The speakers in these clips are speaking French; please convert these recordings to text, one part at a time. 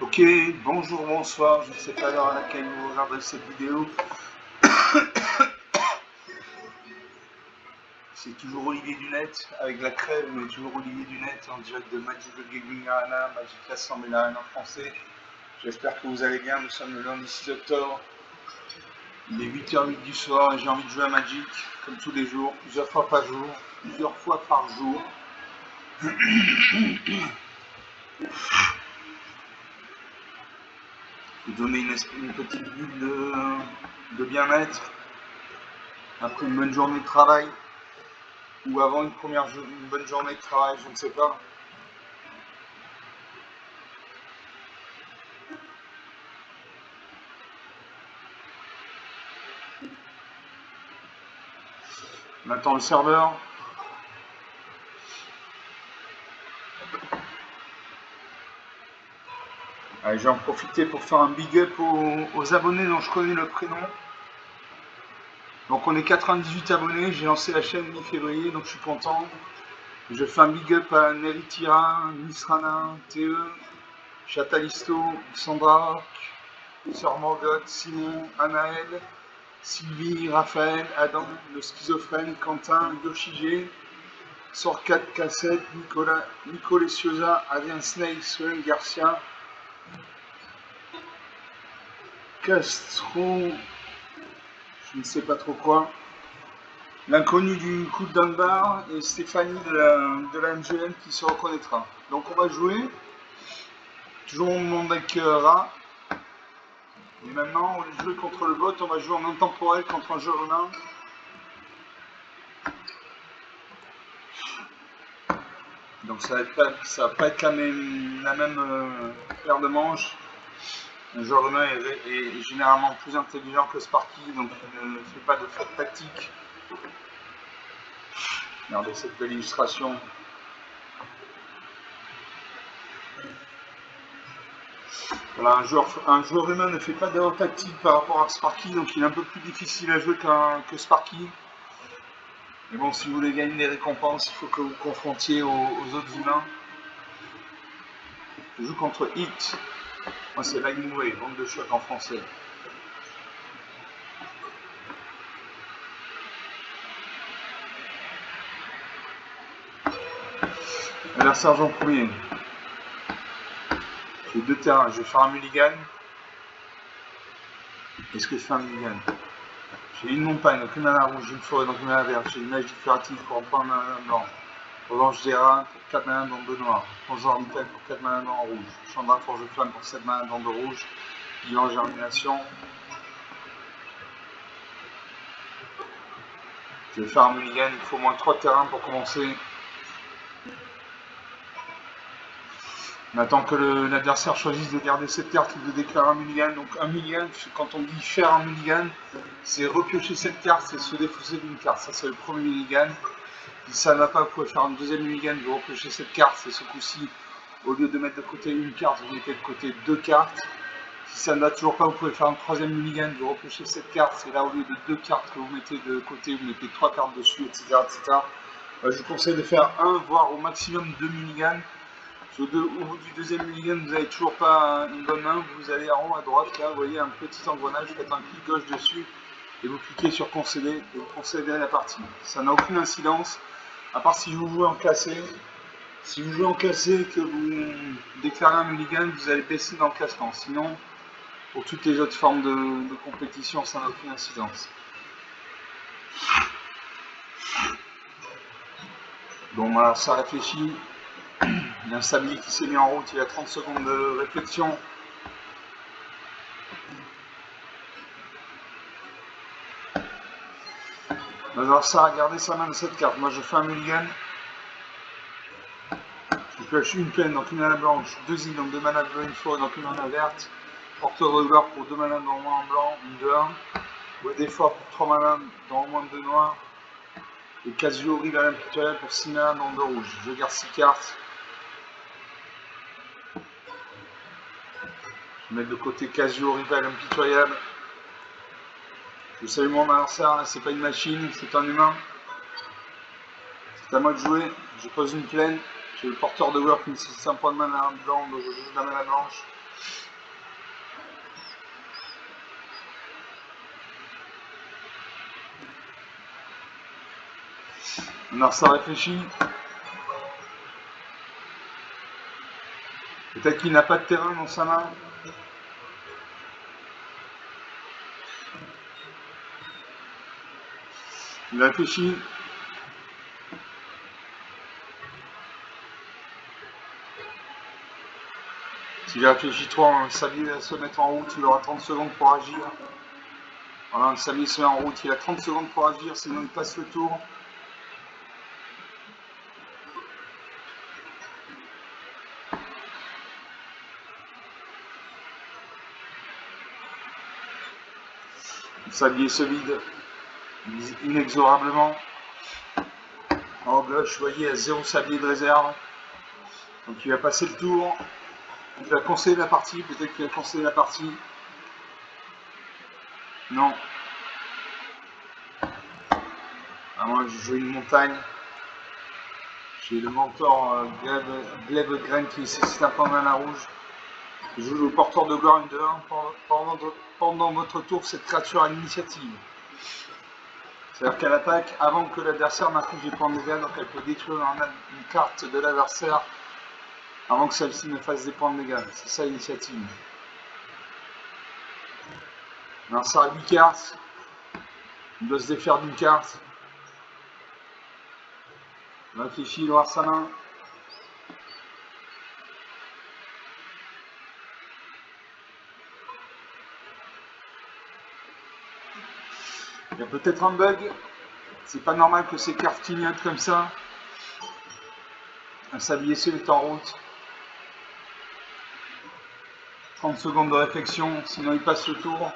Ok, bonjour, bonsoir, je ne sais pas l'heure à laquelle vous regardez cette vidéo. C'est toujours Olivier du Net, avec la crève, mais toujours Olivier du Net, en direct de Magic the Gaming Arena, Magic Assembly Arena en français. J'espère que vous allez bien, nous sommes le lundi 6 octobre. Il est 8h08 du soir et j'ai envie de jouer à Magic, comme tous les jours, plusieurs fois par jour. Vous donner une petite bulle de bien-être après une bonne journée de travail ou avant une bonne journée de travail, je ne sais pas. On attend le serveur. Allez, je vais en profiter pour faire un big up aux abonnés dont je connais le prénom. Donc on est 98 abonnés, j'ai lancé la chaîne mi-février, donc je suis content. Je fais un big up à Neritira, Nisrana, TE, Chatalisto, Sandra, Sœur Morgoth, Simon, Anaël, Sylvie, Raphaël, Adam, le schizophrène, Quentin, Yoshige, Sorcat Cassette, Nicolas Siosa, Adrien Snake, Sven Garcia, Castro, je ne sais pas trop quoi, l'inconnu du coup de Dunbar et Stéphanie de la MGN qui se reconnaîtra. Donc on va jouer, toujours mon deck Rat, et maintenant au lieu de jouer contre le bot, on va jouer en intemporel contre un jeu humain. Donc ça va pas être la même paire de manches. Un joueur humain est généralement plus intelligent que Sparky, donc il ne fait pas de faute tactique. Regardez cette belle illustration. Voilà, un joueur humain ne fait pas d'erreur tactique par rapport à Sparky, donc il est un peu plus difficile à jouer que Sparky. Mais bon, si vous voulez gagner des récompenses, il faut que vous confrontiez aux autres humains. Je joue contre Hit. Moi, c'est Lightning Way, bande de choc en français. Alors, sergent premier. J'ai deux terrains. Je vais faire un mulligan. Est-ce que je fais un mulligan? J'ai une montagne, donc une mana rouge, une forêt, donc une mana verte. J'ai une magie curative pour prendre un mana blanc. Revanche des rats pour 4 mana dans 2 noirs. Plongeur vital pour 4 mana dans rouge. Chandra forge de flamme pour 7 mana dans 2 rouges. Bilan germination. Je vais faire un mulligan, il faut au moins 3 terrains pour commencer. On attend que l'adversaire choisisse de garder cette carte ou de déclarer un mulligan. Donc un mulligan, quand on dit faire un mulligan, c'est repiocher cette carte, c'est se défausser d'une carte. Ça c'est le premier mulligan. Si ça ne va pas, vous pouvez faire un deuxième mulligan, vous repiocher cette carte, c'est ce coup-ci, au lieu de mettre de côté une carte, vous mettez de côté 2 cartes. Si ça ne va toujours pas, vous pouvez faire un troisième mulligan, vous repiocher cette carte, c'est là au lieu de 2 cartes que vous mettez de côté, vous mettez 3 cartes dessus, etc. etc. Je vous conseille de faire un, voire au maximum 2 mulligans. Au bout du deuxième mulligan, vous n'avez toujours pas une bonne main, vous allez en haut à droite, là, vous voyez un petit engrenage, faites un clic gauche dessus, et vous cliquez sur concéder, et vous concédez la partie. Ça n'a aucune incidence, à part si vous jouez en classé. Si vous jouez en classé et que vous déclarez un mulligan, vous allez baisser dans le classement. Sinon, pour toutes les autres formes de compétition, ça n'a aucune incidence. Bon, alors ça réfléchit. Il y a un sablier qui s'est mis en route, il y a 30 secondes de réflexion. Alors ça a gardé sa main de cette carte. Moi je fais un mulligan. Je pioche une peine, donc une mana blanche, 2 îles, donc 2 mana bleu, une forêt, donc une mana verte. Porteur de gloire pour 2 mana dans le moins en blanc, une de 1. Voie d'effort pour 3 mana dans le moins de 2 noirs. Et Casio Rival Impitoyable pour 6 mana dans 2 rouges. Je garde 6 cartes. Je vais mettre de côté Casio Rival Impitoyable. Je salue mon adversaire, là c'est pas une machine, c'est un humain. C'est à moi de jouer, je pose une plaine. J'ai le porteur de joueur qui nécessite un point de main blanc, donc je joue la main blanche. Alors ça réfléchit. Peut-être qu'il n'a pas de terrain dans sa main. Il réfléchit. S'il réfléchit trop, le sablier va se mettre en route, il aura 30 secondes pour agir. Voilà, le sablier se met en route, il a 30 secondes pour agir, sinon il passe le tour. Le sablier se vide inexorablement. En gauche, vous voyez, il y a 0 sablier de réserve. Donc il va passer le tour. Il va conseiller la partie, peut-être qu'il va conseiller la partie. Non. Ah, moi, je joue une montagne. J'ai le mentor Glaive Grain qui nécessite un point de main rouge. Je joue le porteur de gloire une de 1. Pendant votre tour, cette créature a l'initiative. C'est-à-dire qu'elle attaque avant que l'adversaire n'inflige des points de dégâts, donc elle peut détruire une carte de l'adversaire avant que celle-ci ne fasse des points de dégâts. C'est ça l'initiative. Alors ça a 8 cartes. Il doit se défaire d'une carte. Il réfléchit, il va voir sa main. Il y a peut-être un bug. C'est pas normal que ces cartes clignotent comme ça. Un sablier seul est en route. 30 secondes de réflexion, sinon il passe le tour.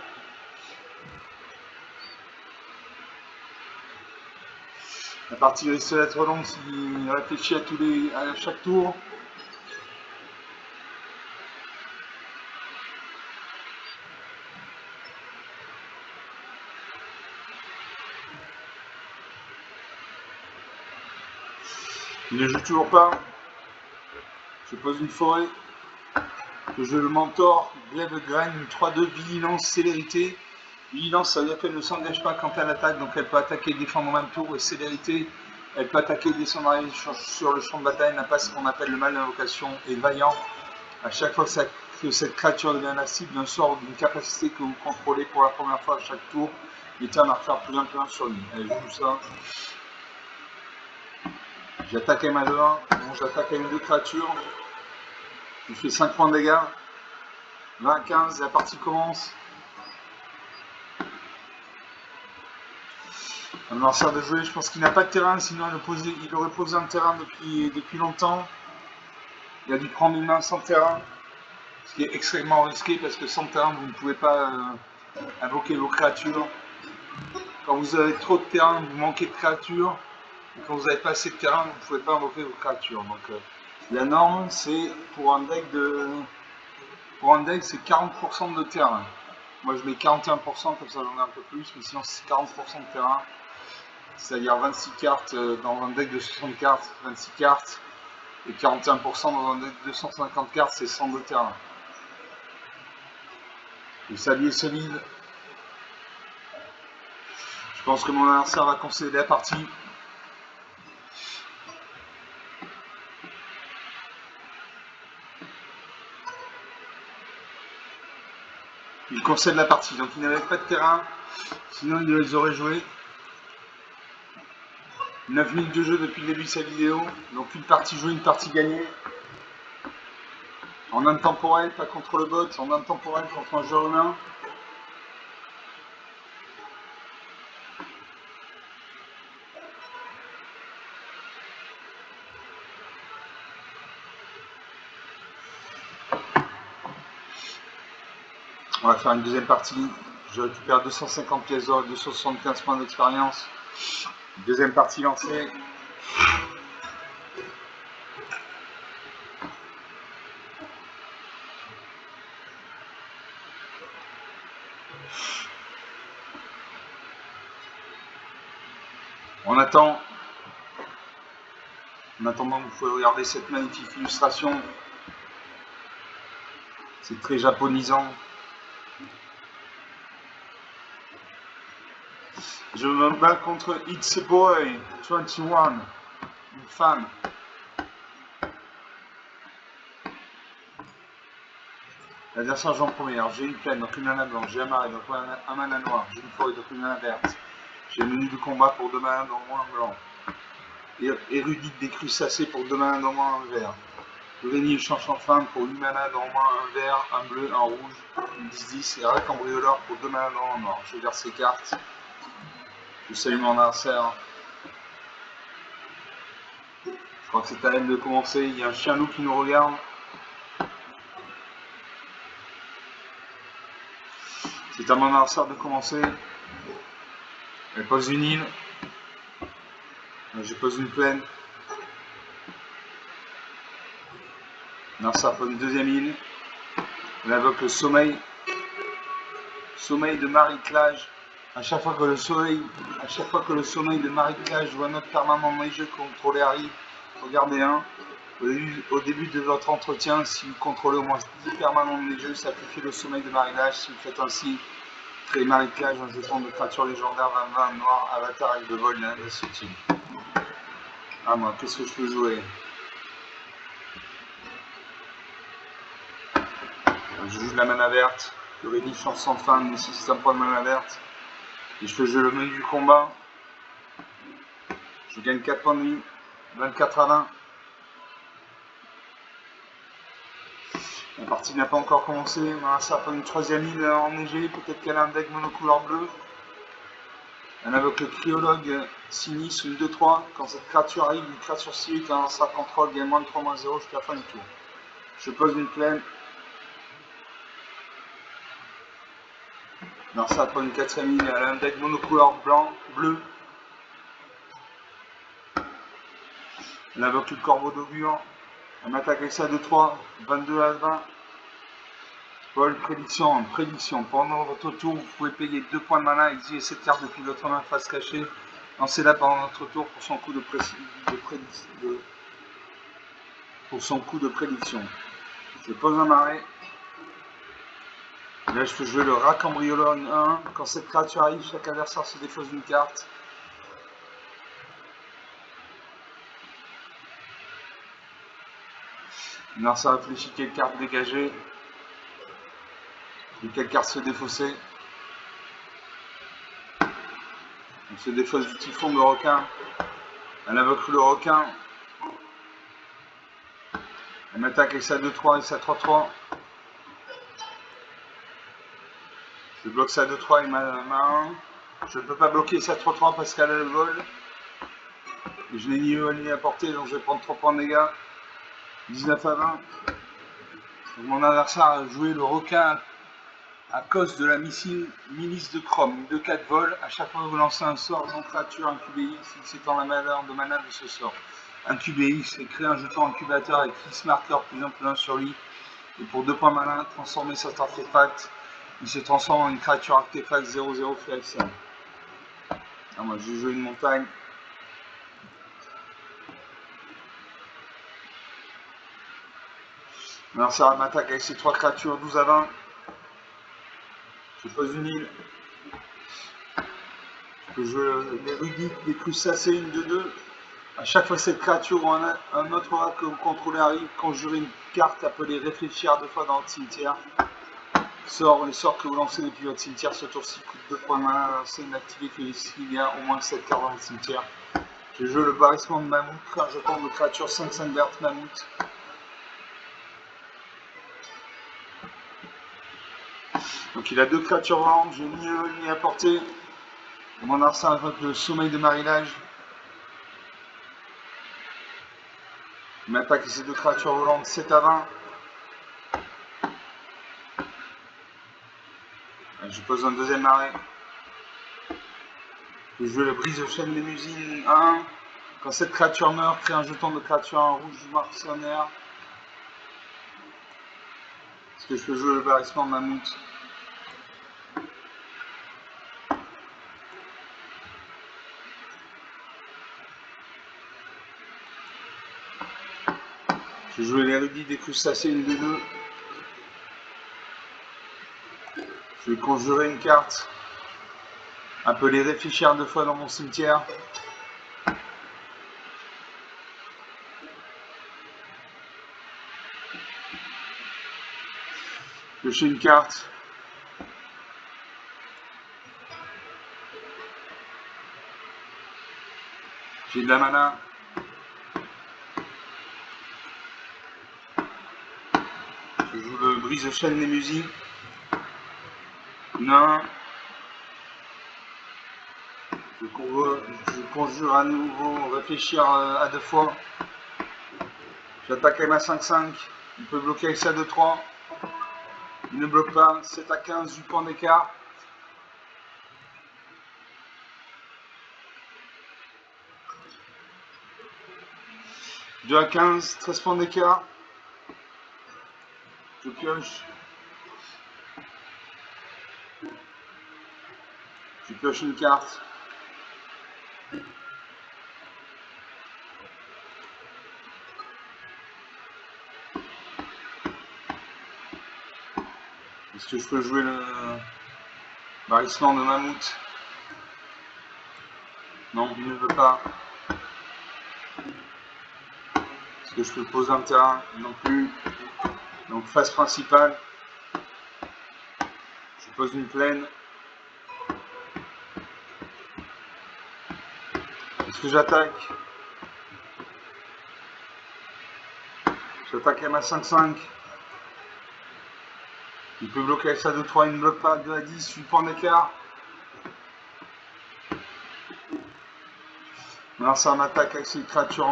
La partie risque d'être longue s'il réfléchit à chaque tour. Il ne joue toujours pas. Je pose une forêt. Je joue le mentor, Glaive Grain, 3-2, vigilance, célérité. Vigilance, ça veut dire qu'elle ne s'engage pas quand elle attaque, donc elle peut attaquer et défendre en même tour. Et célérité, elle peut attaquer et descendre sur le champ de bataille, n'a pas ce qu'on appelle le mal d'invocation. Et vaillant, à chaque fois que cette créature devient la cible d'un sort d'une capacité que vous contrôlez pour la première fois à chaque tour, mettez un marqueur +1/+1 sur lui. Allez, je joue ça. J'attaque à ma 2-1, bon, j'attaque à une 2 créatures. Je fais 5 points de dégâts. 20-15, la partie commence. Un lanceur de jouer, je pense qu'il n'a pas de terrain, sinon il aurait posé un terrain depuis longtemps. Il a dû prendre une main sans terrain, ce qui est extrêmement risqué parce que sans terrain, vous ne pouvez pas invoquer vos créatures. Quand vous avez trop de terrain, vous manquez de créatures. Et quand vous n'avez pas assez de terrain, vous ne pouvez pas invoquer vos créatures. Donc la norme, c'est pour un deck c'est 40% de terrain. Moi je mets 41%, comme ça j'en ai un peu plus, mais sinon c'est 40% de terrain. C'est-à-dire 26 cartes dans un deck de 60 cartes, 26 cartes, et 41% dans un deck de 250 cartes, c'est 100 de terrain. Le sablier solide. Je pense que mon adversaire va concéder la partie. Il concède la partie, donc il n'avait pas de terrain, sinon il les aurait joués. 9 minutes de jeu depuis le début de sa vidéo, donc une partie jouée, une partie gagnée. En intemporel, pas contre le bot, en intemporel contre un joueur humain. On va faire une deuxième partie. Je récupère 250 pièces d'or et 275 points d'expérience. Deuxième partie lancée. On attend. En attendant, vous pouvez regarder cette magnifique illustration. C'est très japonisant. Je me bats contre It's a Boy 21, une femme. L'adversaire joue en première. J'ai une plaine, donc une mana blanche. J'ai un marais, donc un mana noir. J'ai une forêt, donc une mana verte. J'ai un menu de combat pour 2 manas d'envoi en blanc. Érudite des crustacés pour 2 manas d'envoi en vert. Rénie change en femme pour 8 manas d'envoi un vert, un bleu, un rouge, une 10-10. Et Arrêt cambrioleur pour 2 manas d'envoi en noir. Je garde ces cartes. Je salue mon adversaire. Je crois que c'est à elle de commencer. Il y a un chien loup qui nous regarde. C'est à mon adversaire de commencer. Elle pose une île. Je pose une plaine. L'adversaire pose une deuxième île. Elle invoque le sommeil. Sommeil de Marie-Clage. À chaque fois que le sommeil de Marie-Clage ou un autre permanent dans les jeux contrôlés arrive, regardez un. Au début de votre entretien, si vous contrôlez au moins 10 permanents dans les jeux, sacrifiez le sommeil de Marie-Clage. Si vous faites ainsi, créez Marie-Clage, un jeton de créature légendaire 20-20 noir, avatar avec de vol et indestructible. Ah moi, qu'est-ce que je peux jouer? Je joue de la mana verte. Le Réni chance sans fin nécessite un point de mana verte. Et je peux jouer le menu du combat. Je gagne 4 points de vie. 24 à 20. La partie n'a pas encore commencé. Ça prend une troisième île enneigée. Peut-être qu'elle a un deck monocouleur bleu. Elle invoque le cryologue sinistre, une 2-3. Quand cette créature arrive, une créature civique dans sa contrôle gagne moins de 3-0 jusqu'à la fin du tour. Je pose une plaine. Alors ça prend une quatrième île. Elle a un deck monocouleur bleu. Elle invoque le corbeau d'augure. Elle m'attaque avec ça 2-3. 22 à 20. Vol, prédiction. Pendant votre tour, vous pouvez payer 2 points de mana, exiler cette carte depuis votre main face cachée. Lancez-la pendant votre tour pour son coup de prédiction. Je pose un marais. Là, je peux jouer le rat cambrioleur 1. Quand cette créature arrive, chaque adversaire se défausse d'une carte. Maintenant, ça réfléchit quelle carte dégager. Et quelle carte se défausser. On se défausse du typhon de requin. Elle invoque le requin. Elle m'attaque avec sa 2-3 et sa 3-3. Je bloque sa 2-3 et ma 1. Je ne peux pas bloquer sa 3-3 parce qu'elle a le vol. Et je n'ai ni vol ni à portée, donc je vais prendre 3 points de dégâts. 19 à 20. Donc mon adversaire a joué le requin à cause de la milice de Chrome. 2-4 vol. À chaque fois que vous lancez un sort, non créature, un QBX, c'est en la valeur de mana de ce sort. Un QBX, c'est créer un jeton incubateur avec X marqueur plus 1 sur lui. Et pour 2 points mana, transformer cet artefact. Il se transforme en une créature artefact 0-0 FLSM. Ah, moi j'ai joué une montagne. Alors ça m'attaque avec ces 3 créatures 12 à 20. Je pose une île. Je peux jouer l'érudite des crustacés, une 2-2. À chaque fois que cette créature ou un autre rat que vous contrôlez arrive, conjurez une carte appelée réfléchir 2 fois dans votre cimetière. Les sorts que vous lancez depuis votre cimetière ce tour-ci coûtent 2 points de mana. C'est inactivé qu'il y a au moins 7 cartes dans le cimetière. Je joue le barrissement de mammouth, un jeton de créature 5-5 verte mammouth. Donc il a 2 créatures volantes, je n'ai ni à portée. Mon arsenal avec le sommeil de Marie-Clage. Il m'attaque ces 2 créatures volantes 7 à 20. Je pose un deuxième marais. Je joue le brise-chaîne des musines 1. Quand cette créature meurt, crée un jeton de créature en rouge mercenaire. Est-ce que je peux jouer le barrissement de mammouth? Je vais jouer l'érudit des crustacés, une de deux. Je vais conjurer une carte. Appeler réfléchir 2 fois dans mon cimetière. Piocher une carte. J'ai de la mana. Je joue le brise-chaîne des musiques. Non. Je conjure à nouveau réfléchir à 2 fois. J'attaque avec ma 5-5. Il peut bloquer avec sa 2-3. Il ne bloque pas. 7 à 15, 8 points d'écart. 2 à 15, 13 points d'écart. Je pioche. Je pioche une carte. Est-ce que je peux jouer le barrissement de mammouth? Non, il ne veut pas. Est-ce que je peux poser un terrain? Non plus. Donc phase principale. Je pose une plaine. Est-ce que j'attaque? J'attaque à ma 5-5. Il peut bloquer avec sa 2-3, il ne bloque pas. 2 à 10, 8 points d'écart. Maintenant ça m'attaque avec ses créatures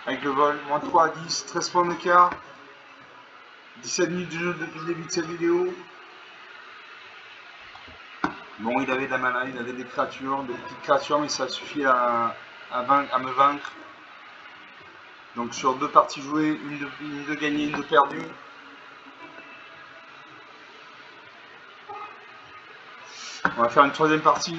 avec le vol. Moins 3 à 10, 13 points d'écart. 17 minutes de jeu depuis le début de cette vidéo. Bon, il avait de la mana, il avait des créatures, des petites créatures, mais ça suffit à me vaincre. Donc sur 2 parties jouées, une de gagnée, une de perdue. On va faire une 3e partie.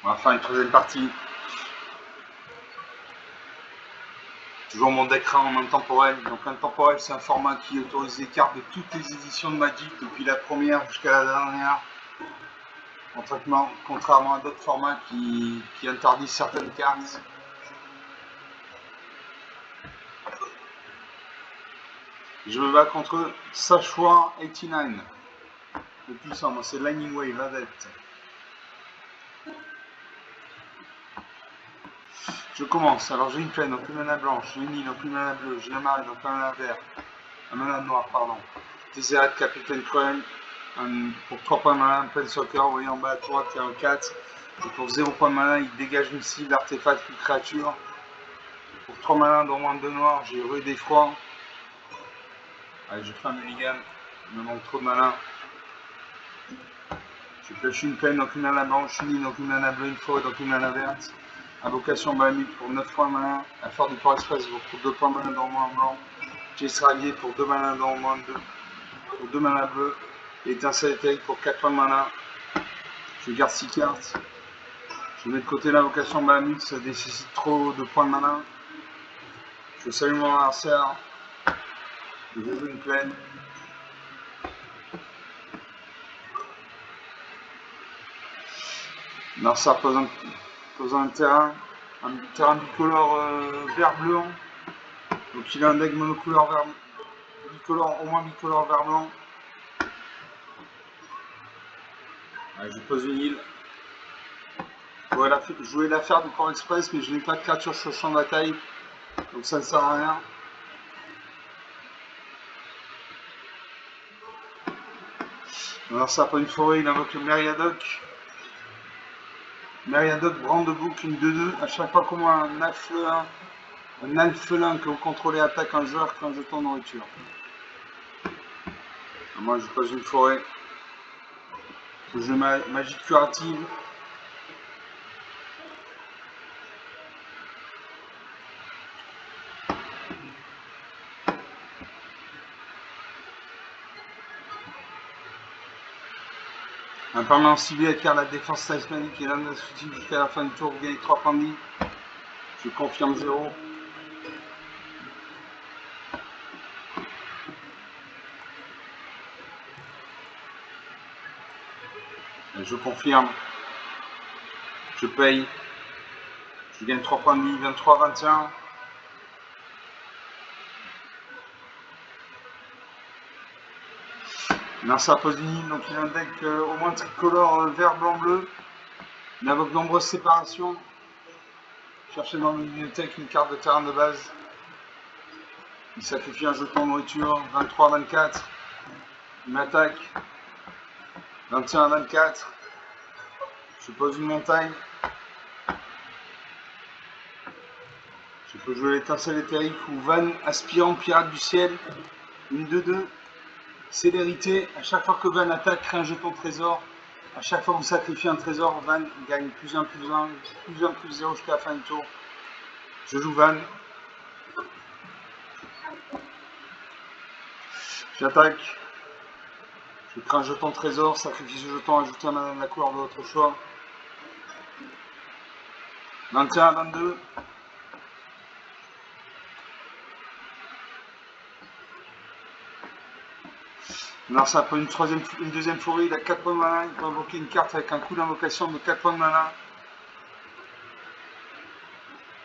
On va faire une 3e partie. Toujours mon deck rare en intemporel. Donc intemporel, c'est un format qui autorise les cartes de toutes les éditions de Magic, depuis la première jusqu'à la dernière. Contrairement à d'autres formats qui interdisent certaines cartes. Je me bats contre Sashwar 89. Le puissant, moi c'est Lightning Wave, adepte. Je commence. Alors j'ai une plaine, donc une mana blanche, j'ai une île, donc une mana bleue, j'ai un marée, donc un mana vert, un mana noir, pardon. Tesseract, Capitaine Cruel, pour 3 points de mana, un Planeswalker, vous voyez en bas à droite, il y a un 4. Et pour 0 points de mana, il dégage une cible, artefact ou créature. Pour 3 mana, dans moins de 2 noirs, j'ai Rue d'Effroi. Allez, je fais un mulligan, il me manque trop de mana. Je pioche une plaine, donc une mana blanche, une île, donc une mana bleue, une forêt, donc une mana verte. Invocation Bahamut pour 9 points de mana. Affaire du port express pour 2 points de mana dans le moins blanc. Jesralier pour 2 mana dans le moins 2. Pour 2 mana bleus. Étincelle éthérique pour 4 points de mana. Je garde 6 cartes. Je mets de côté l'invocation Bahamut, ça nécessite trop de points de mana. Je salue mon adversaire. Je joue une plaine. L'adversaire pose un terrain bicolore vert-bleu. Donc il a un deck monocouleur vert bicolore, au moins bicolore vert-blanc. Je pose une île. Je voulais la faire du port express, mais je n'ai pas de créature sur le champ de bataille, donc ça ne sert à rien. Alors ça pas une forêt, il invoque le Meriadoc. Meriadoc, Brandebook, une 2-2. À chaque fois qu'on voit un alphelin que vous contrôlez attaque un joueur qui a un jeton de nourriture. Moi je pose une forêt. Je joue magie curative. Un permanent ciblé acquiert la défense talismanique et l'indestructible jusqu'à la fin du tour. Vous gagnez 3 points de vie. Je confirme 0. Je confirme. Je paye. Je gagne 3 points de vie. 23, 21. Narsa Posini, donc il a un deck au moins tricolore vert, blanc, bleu. Il invoque de nombreuses séparations. Cherchez dans la bibliothèque une carte de terrain de base. Il sacrifie un jeton de nourriture. 23, 24. Il m'attaque. 21, 24. Je pose une montagne. Je peux jouer l'étincelle éthérique ou Van, aspirant pirate du ciel. Une 2-2. Célérité. À chaque fois que Van attaque, crée un jeton trésor. À chaque fois que vous sacrifiez un trésor, Van gagne plus 1, plus 1, plus 1, plus 0 jusqu'à la fin du tour. Je joue Van. J'attaque. Je crée un jeton trésor, sacrifie ce jeton, ajouter un la couleur de votre choix. 21, 22. Alors ça prend une deuxième forêt, il a 4 points de mana, il peut invoquer une carte avec un coup d'invocation de 4 points de mana.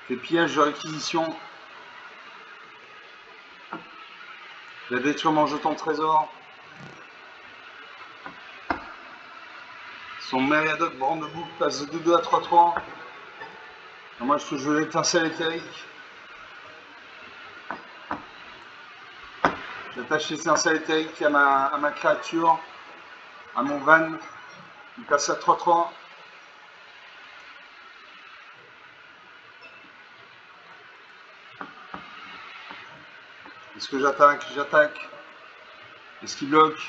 Fait pillage de réquisition. Il a détruit mon jeton trésor. Son Meriadoc Brandebook passe de 2-2 à 3-3. Moi je joue l'étincelle éthérique. J'attache l'étincelle éthérique à ma créature, à mon Van. Il passe à 3-3. Est-ce que j'attaque? J'attaque. Est-ce qu'il bloque?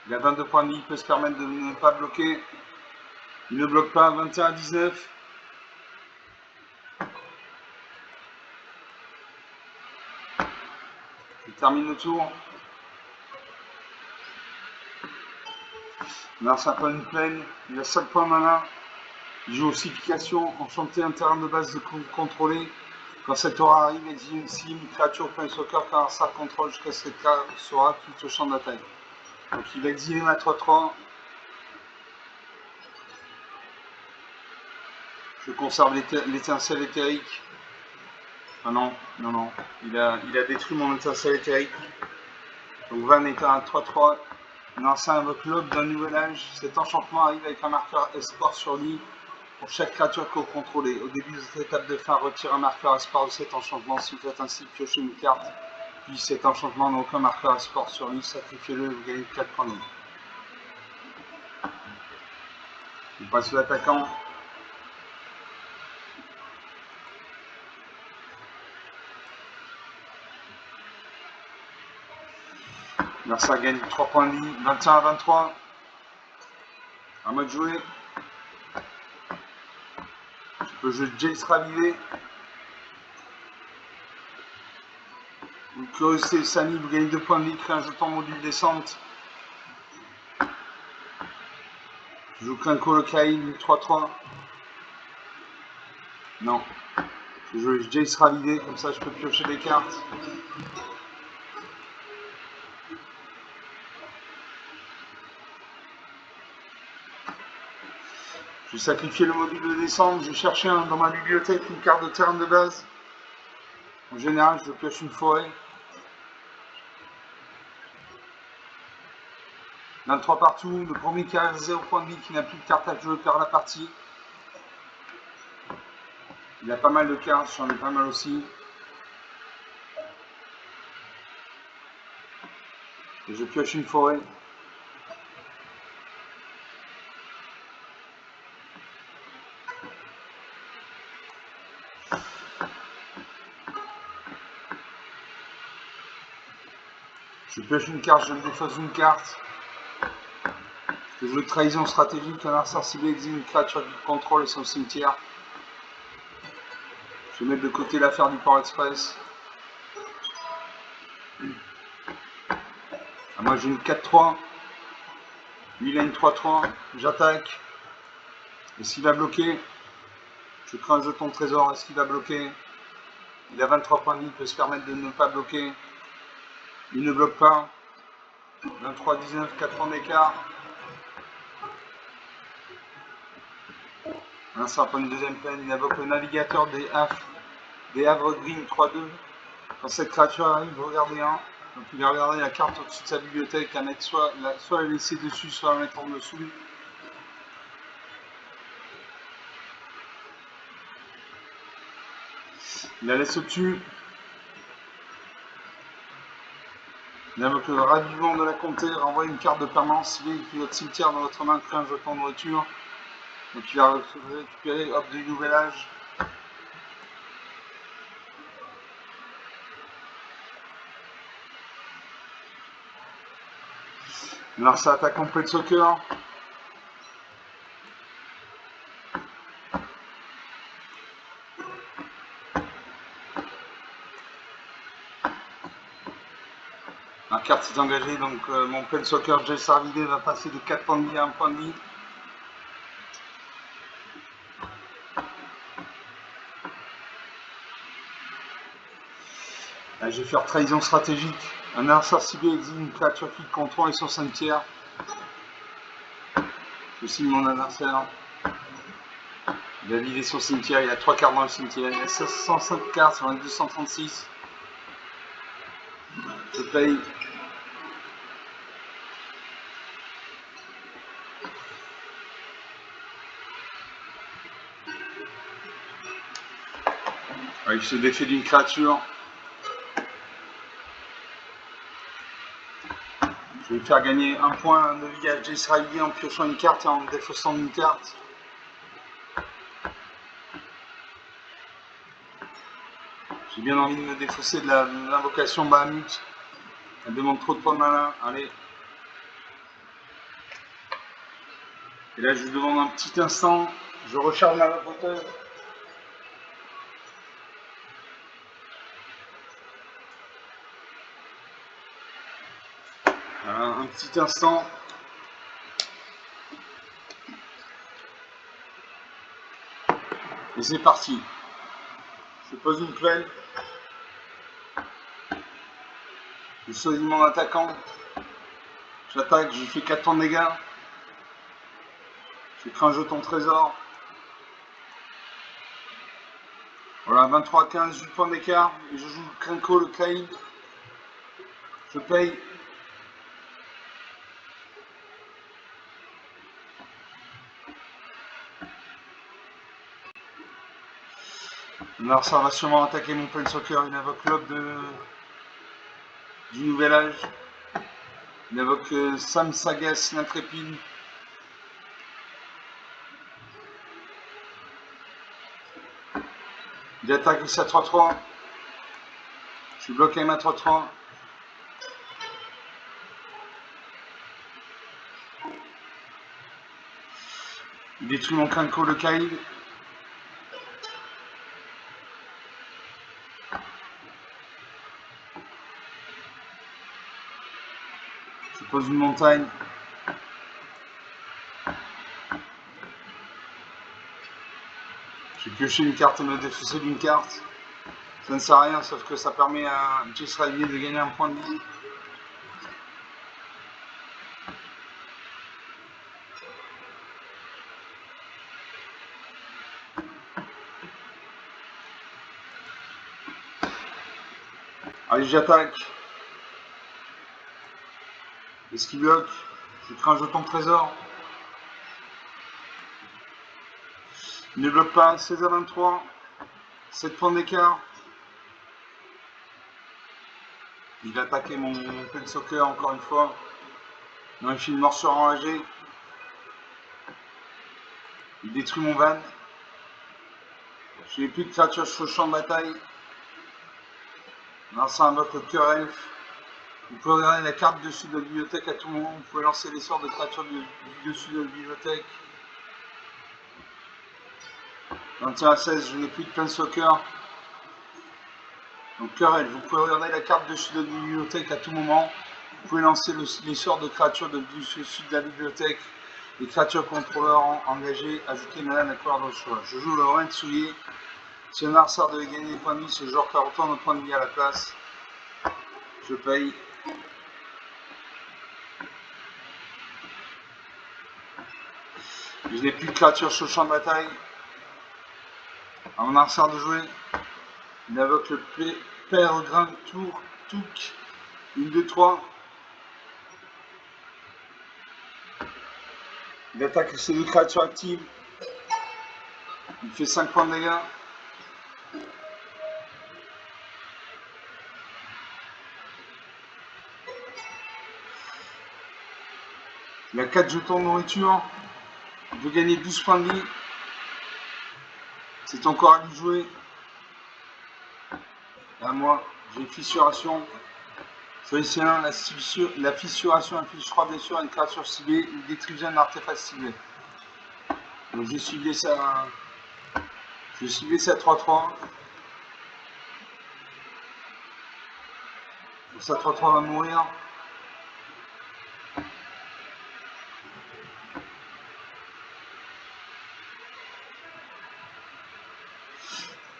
Il a 22 points de vie, il peut se permettre de ne pas bloquer. Il ne bloque pas, 21 à 19. Il termine le tour. Là, ça prend une plaine. Il a 5 points de mana. Il joue ossification, enchanter un terrain de base de contrôlé. Quand cette aura arrive, exile une cible, créature point soccer car ça contrôle jusqu'à ce que sera tout au champ d'attaque. Donc il va exiler ma 3-3. Je conserve l'étincelle éthérique. Ah non, non, non. Il a détruit mon étincelle éthérique. Donc Van est à 3-3. L'ancien invoque l'aube d'un nouvel âge. Cet enchantement arrive avec un marqueur espoir sur lui pour chaque créature que vous contrôlez. Au début de cette étape de fin, retire un marqueur espoir de cet enchantement. Si vous faites ainsi, piochez une carte. Puis cet enchantement n'a aucun marqueur espoir sur lui, sacrifiez-le et vous gagnez 4 points de vie. On passe l'attaquant. Mercer gagne 3 points de vie, 21 à 23. À moi de jouer. Je peux jouer Jace Ravivé. Une curiosité Samy, vous gagnez 2 points de vie, créez un jeton module descente. Je joue Klinko le Kaïl, 3-3. Non. Je joue Jace Ravivé, comme ça je peux piocher des cartes. Je vais sacrifier le module de descente, je vais chercher dans ma bibliothèque une carte de terrain de base. En général, je pioche une forêt. 23 partout, le premier qui a 0 point de vie, qui n'a plus de carte à jouer, perd la partie. Il a pas mal de cartes, j'en ai pas mal aussi. Et je pioche une forêt. Je pioche une carte, je me défausse une carte. Je joue trahison stratégique, un arcer ciblé exile une créature qui contrôle son cimetière. Je vais mettre de côté l'affaire du Port Express. Ah, moi j'ai une 4-3. Lui, il a une 3-3. J'attaque. Est-ce qu'il va bloquer? Je crée un jeton de trésor. Est-ce qu'il va bloquer? Il a 23 points de vie. Il peut se permettre de ne pas bloquer. Il ne bloque pas. 23-19, 4 points d'écart. Ça prend une deuxième peine. Il invoque le navigateur des Havres Green 3-2. Quand cette créature arrive, regardez un. Donc il va regarder la carte au-dessus de sa bibliothèque, à mettre soit la laisser dessus, soit la mettre en dessous. Il la laisse au-dessus. Il invoque le ravivement de la comté, renvoie une carte de permanence civile depuis votre cimetière dans votre main, crée un jeton de voiture. Donc il va récupérer, hop, du nouvel âge. Alors ça attaque en plein de soccer. La carte est engagée, donc mon plein soccer Jay Sarvidé va passer de 4 points de vie à 1 point de vie. Là, je vais faire trahison stratégique. Un adversaire ciblé exile une créature qui contrôle et son cimetière. Je signe mon adversaire. Il a vidé son cimetière, il a 3 cartes dans le cimetière. Il a 505 cartes sur un 236. Je paye. Il se défait d'une créature. Je vais faire gagner un point de vie à Jay Sarvidé en piochant une carte et en défaussant une carte. J'ai bien envie de me défausser de l'invocation Bahamut. Elle demande trop de points de mana. Allez. Et là, je vous demande un petit instant. Je recharge ma vapoteuse. Voilà, un petit instant. Et c'est parti. Je pose une plaine. Je choisis mon attaquant. J'attaque, je fais 4 points de dégâts. Je crée un jeton trésor. Voilà, 23-15, 8 points d'écart. Et je joue le Krenko, le Kaïd. Je paye. L'adversaire va sûrement attaquer mon Planeswalker. Il invoque l'aube du nouvel âge. Il invoque Sam Sagas, l'intrépide. Il attaque aussi à 3-3. Je suis bloqué à 3-3. Il détruit mon Krenko, le Kaïd. Je pose une montagne. J'ai pioché une carte et me défausser d'une carte. Ça ne sert à rien, sauf que ça permet à Jay Sarvidé de gagner un point de vie. Allez, j'attaque. Est-ce qu'il bloque? Je crée un jeton de trésor. Il ne bloque pas, 16 à 23. 7 points d'écart. Il va attaquer mon Planeswalker encore une fois. Non, il fait une morsure enragée. Il détruit mon van. Je n'ai plus de créatures sur le champ de bataille. Non, ça invoque le cœur elfe. Vous pouvez regarder la carte dessus de la bibliothèque à tout moment. Vous pouvez lancer les sorts de créatures du dessus de la bibliothèque. 21 à 16, je n'ai plus de Planeswalker. Donc cœur elfe, vous pouvez regarder la carte dessus de la bibliothèque à tout moment. Vous pouvez lancer les sorts de créatures dessus de la bibliothèque. Les créatures contrôleurs engagées, ajouter une à la couleur de votre choix. Je joue le Rentsuye. Si un adversaire devait gagner des points de vie, ce joueur retourne au point de vie à la place. Je paye. Je n'ai plus de créatures sur le champ de bataille. À mon adversaire de jouer, il invoque le Peregrine Touk. 1, 2, 3. Il attaque ses 2 créatures actives. Il fait 5 points de dégâts. Il a 4 jetons de nourriture. Il veut gagner 12 points de vie. C'est encore à lui de jouer. À moi, j'ai fissuration. Choisissez un, la fissuration inflige 3 blessures à une créature ciblée ou détruisez un artefact ciblé. Donc j'ai ciblé ça. Je vais cibler ça 3-3. Ça 3-3 va mourir.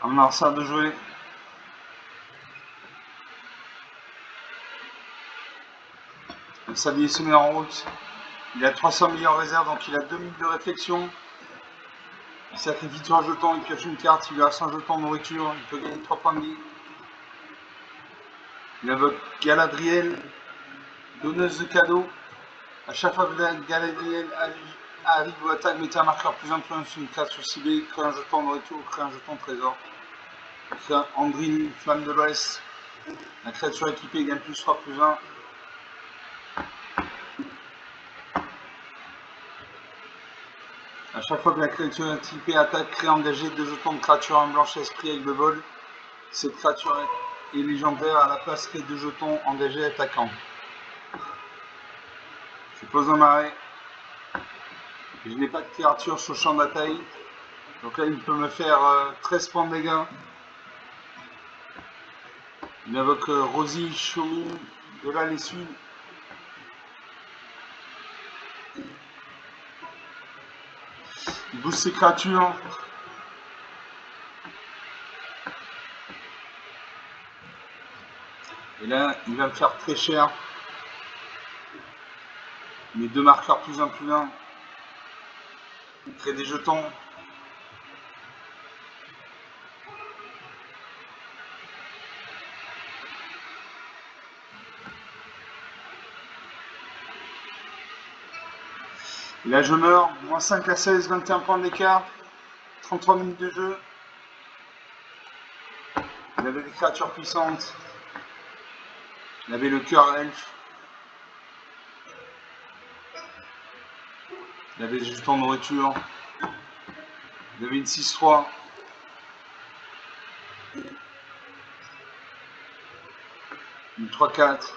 À mon adversaire de jouer. Le sablier se met en route. Il a 300 millions en réserve, donc il a 2 minutes de réflexion. Il sacrifie 3 jetons, il pioche une carte, il lui a 100 jetons de nourriture, il peut gagner 3 points de vie. Il invoque Galadriel, donneuse de cadeaux. À chaque fois que Galadriel arrive ou attaque, mettez un marqueur plus influent sur une créature ciblée, crée un jeton de nourriture ou crée un jeton de trésor. Crée Andrine, flamme de l'Ouest. La créature équipée gagne plus 3 plus 1. A chaque fois que la créature équipée attaque, crée engagé 2 jetons de créature en blanche esprit avec le vol. Cette créature est légendaire, à la place crée 2 jetons engagés attaquant. Je pose un marais. Je n'ai pas de créature sur le champ de bataille. Donc là, il peut me faire 13 points de dégâts. Il invoque Rosie Choumi de la Lessue. Il booste ses créatures. Et là, il va me faire très cher. Mes 2 marqueurs plus 1 plus 1. Il crée des jetons. Et là, je meurs. Moins 5 à 16, 21 points d'écart. 33 minutes de jeu. Il avait des créatures puissantes. Il avait le cœur elfe. Il avait des jetons de nourriture. Il avait une 6-3. Une 3-4.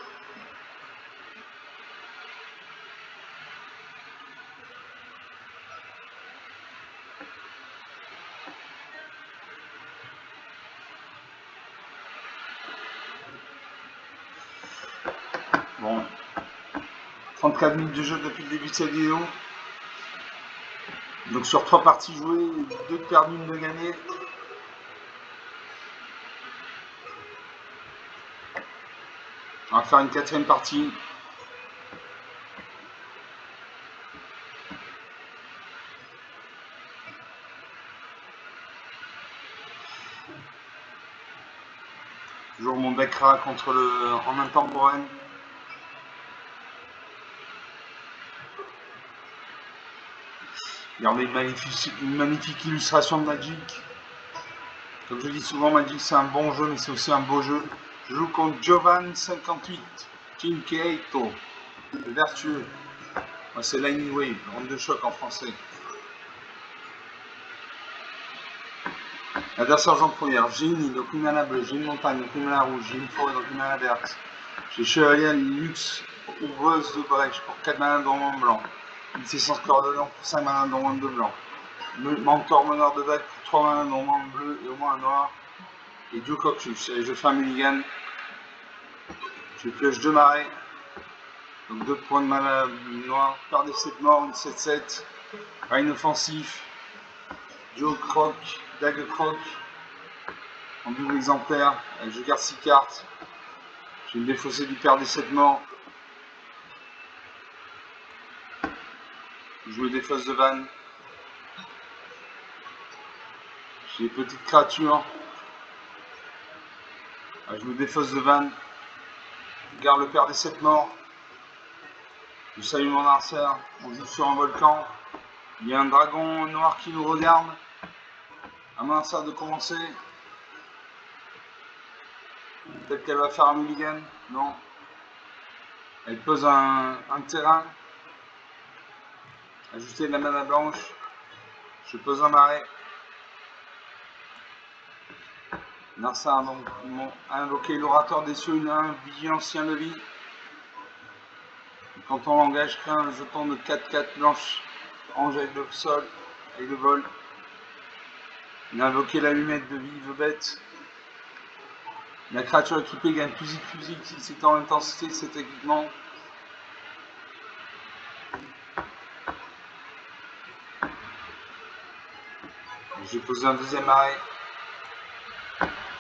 Bon. 34 minutes de jeu depuis le début de cette vidéo. Donc sur 3 parties jouées, 2 de perdues, 1 de gagnées. On va faire une 4e partie. Toujours mon Bekra contre le en intemporel. Regardez une magnifique illustration de Magic. Comme je dis souvent, Magic c'est un bon jeu, mais c'est aussi un beau jeu. Je joue contre Jovan58, Kinkeito, le vertueux. Moi c'est Lightning Wave, onde de choc en français. L'adversaire j'en première, j'ai une île, donc une mana bleue, j'ai une montagne, donc une mana rouge, j'ai une forêt, donc une mana verte. J'ai Chevalier Luxe, ouvreuse de brèche pour 4 mana dormant blanc. Une séquence cœur de blanc pour 5 mana dormant de blanc. Mentor meneur de vague pour 3 mana dormant bleu et au moins un noir. Et Duke Octus. Et je fais un mulligan. Je pioche 2 marées. Donc 2 points de mana noir, paire des 7 morts, une 7-7, pas inoffensif, duo croc, dague croc, en double exemplaire, je garde 6 cartes, j'ai une défaussée du paire des 7 morts, je me défausse de vanne, j'ai des petites créatures, je me défausse de vanne, je garde le paire des 7 morts, je salue mon adversaire, on joue sur un volcan, il y a un dragon noir qui nous regarde, à mon adversaire de commencer. Peut-être qu'elle va faire un mulligan. Non. Elle pose un terrain. Ajouter de la mana blanche. Je pose un marais. Narsa a invoqué l'orateur des cieux, une 1, vigilant ancien de vie. Quand on l'engage, crée un jeton de 4-4 blanche. Ange avec le sol, avec le vol. Il a invoqué l'allumette de vive bête. La créature équipée gagne plus si c'est en intensité de cet équipement. J'ai posé un deuxième arrêt.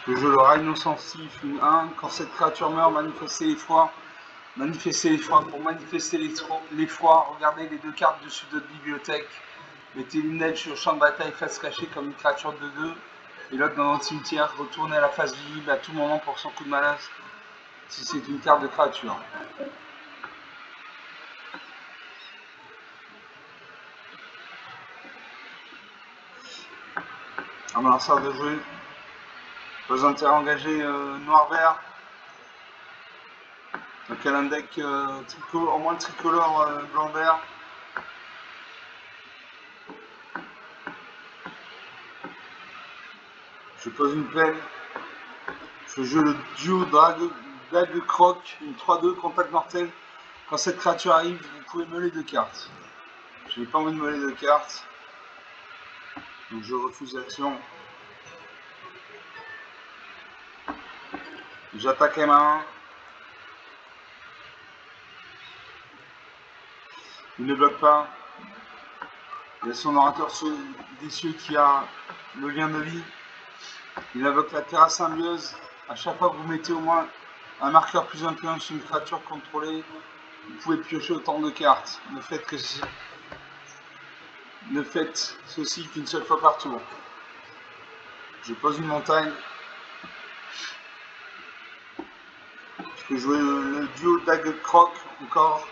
Je joue le rail inoffensif, une 1. Quand cette créature meurt, manifestez l'effroi. Manifestez l'effroi. Pour manifester l'effroi, regardez les 2 cartes dessus de votre bibliothèque. Mettez l'une d'elles sur le champ de bataille face cachée comme une créature de 2. Et l'autre dans votre cimetière. Retournez à la face visible à tout moment pour son coup de malin si c'est une carte de créature. À mon lanceur de jeu, pose un terrain engagé noir-vert. Donc elle a un deck au moins tricolore blanc-vert. Je pose une plaine. Je joue le duo dague croc, une 3-2, contact mortel. Quand cette créature arrive, vous pouvez meuler 2 cartes. Je n'ai pas envie de meuler 2 cartes. Donc je refuse l'action. J'attaque à ma main. Il ne bloque pas. Il y a son orateur des cieux qui a le lien de vie. Il invoque la terra symbiose. À chaque fois que vous mettez au moins un marqueur plus +1/+1 sur une créature contrôlée, vous pouvez piocher autant de cartes. Ne faites ceci qu'une seule fois par tour. Je pose une montagne. Je peux jouer le duo dague croc encore.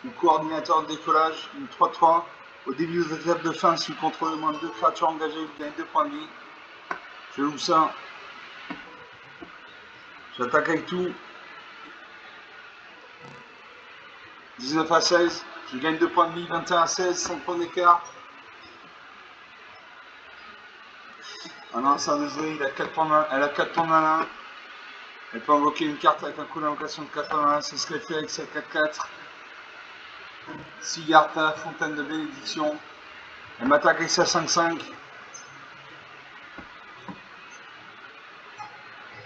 Une coordinateur de décollage, une 3-3. Au début des étapes de fin, si vous contrôlez moins de 2 créatures engagées, vous gagnez 2 points de vie. Je joue ça. J'attaque avec tout. 19 à 16. Je gagne 2 points de vie. 21 à 16. 5 points d'écart. Ça de jouer. Elle a 4 points de malin. Elle peut invoquer une carte avec un coup d'invocation de 4 points de malin. C'est ce qu'elle fait avec sa 4-4. Sigarta, fontaine de bénédiction. Elle m'attaque avec sa 5-5.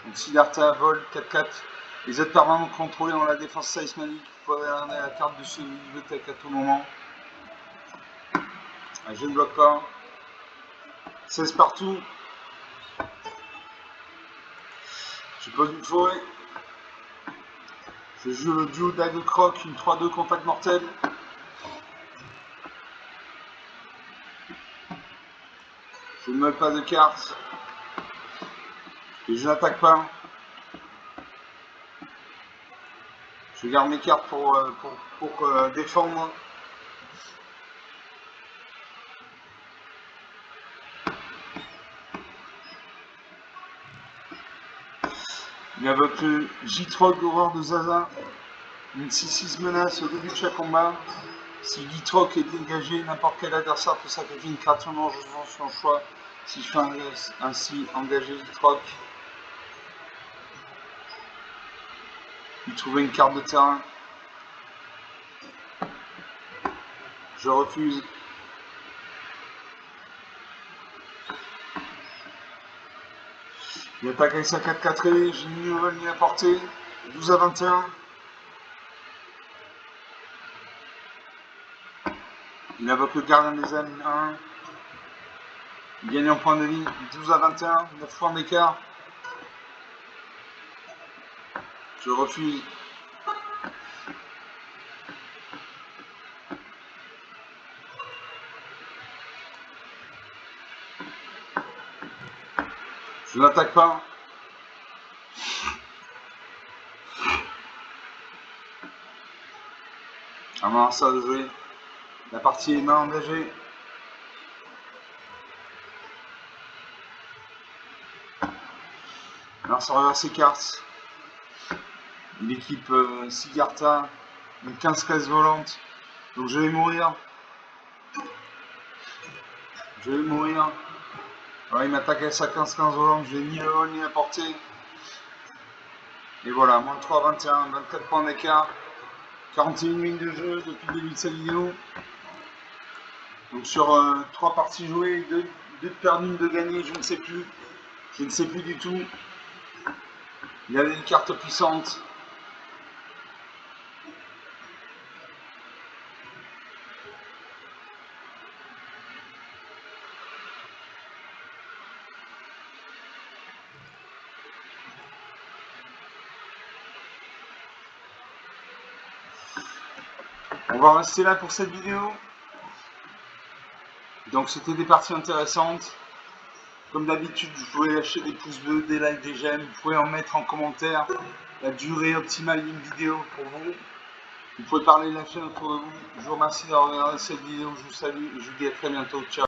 Donc Sigarta, vol, 4-4. Les autres permanents contrôlés ont la défense seismique. Vous pouvez regarder la carte de ce bibliothèque à tout moment. Je ne bloque pas. 16 partout. Je pose une forêt. Je joue le duo dague croc, une 3-2 contact mortel. Je ne mets pas de cartes. Et je n'attaque pas. Je garde mes cartes pour défendre. Il invoque le J-Trog, horreur de Zaza. Une 6-6 menace au début de chaque combat. Si J-Trog est dégagé, n'importe quel adversaire peut sacrifier une créature non jouant son choix. Si je fais ainsi engager J-Trog, lui trouver une carte de terrain. Je refuse. Il attaque avec sa 4-4, j'ai ni nouvelle ni à portée. 12 à 21. Il invoque le gardien des âmes 1. Il gagne en point de vie 12-21, 9 points d'écart. Je refuse. Je n'attaque pas. Alors ça de jouer. La partie est main engagée. Alors ça reverse ses cartes. L'équipe Sigarta, une 15 cases volantes. Donc je vais mourir. Je vais mourir. Alors, il m'attaque avec sa 15-15 volante, je n'ai ni le vol ni la portée. Et voilà, moins 3, 21, 24 points d'écart. 41 minutes de jeu depuis le début de cette vidéo. Donc sur 3 parties jouées, 2 de perdues, 1 de gagnées, je ne sais plus. Je ne sais plus du tout. Il y avait une carte puissante. On va rester là pour cette vidéo. Donc c'était des parties intéressantes. Comme d'habitude, vous pouvez lâcher des pouces bleus, des likes, des j'aime. Vous pouvez en mettre en commentaire la durée optimale d'une vidéo pour vous. Vous pouvez parler de la chaîne autour de vous. Je vous remercie d'avoir regardé cette vidéo. Je vous salue et je vous dis à très bientôt. Ciao.